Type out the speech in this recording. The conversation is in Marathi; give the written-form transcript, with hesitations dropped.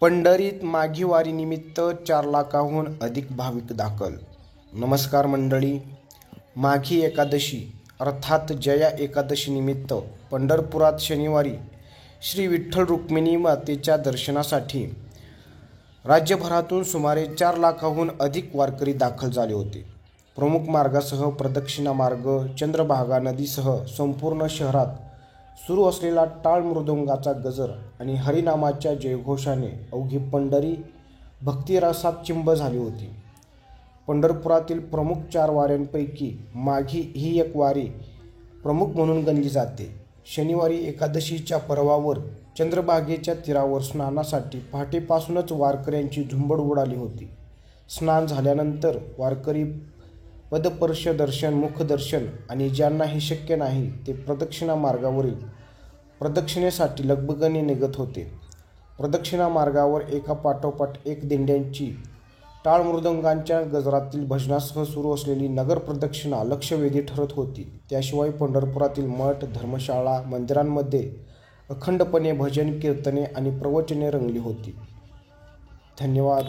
पंढरीत माघी वारीनिमित्त 4 लाखाहून अधिक भाविक दाखल. नमस्कार मंडळी. माघी एकादशी अर्थात जया एकादशीनिमित्त पंढरपुरात शनिवारी श्री विठ्ठल रुक्मिणी मातेच्या दर्शनासाठी राज्यभरातून सुमारे 4 लाखाहून अधिक वारकरी दाखल झाले होते. प्रमुख मार्गासह प्रदक्षिणा मार्ग, चंद्रभागा नदीसह संपूर्ण शहरात सुरू असलेला टाळ मृदुंगाचा गजर आणि हरिनामाच्या जयघोषाने अवघी पंढरी भक्तिरसात चिंब झाली होती. पंढरपुरातील प्रमुख 4 वाऱ्यांपैकी माघी ही एक वारी प्रमुख म्हणून गणली जाते. शनिवारी एकादशीच्या पर्वावर चंद्रभागेच्या तीरावर स्नानासाठी पहाटेपासूनच वारकऱ्यांची झुंबड उडाली होती. स्नान झाल्यानंतर वारकरी पदस्पर्श दर्शन, मुखदर्शन आणि ज्यांना हे शक्य नाही ते प्रदक्षिणा मार्गावरील प्रदक्षिणेसाठी लगबगीने निघत होते. प्रदक्षिणा मार्गावर एकापाठोपाठ एक दिंड्यांची टाळ मृदंगांच्या गजरातील भजनासह सुरू असलेली नगर प्रदक्षिणा लक्षवेधी ठरत होती. त्याशिवाय पंढरपुरातील मठ, धर्मशाळा, मंदिरांमध्ये अखंडपणे भजन, कीर्तने आणि प्रवचने रंगली होती. धन्यवाद.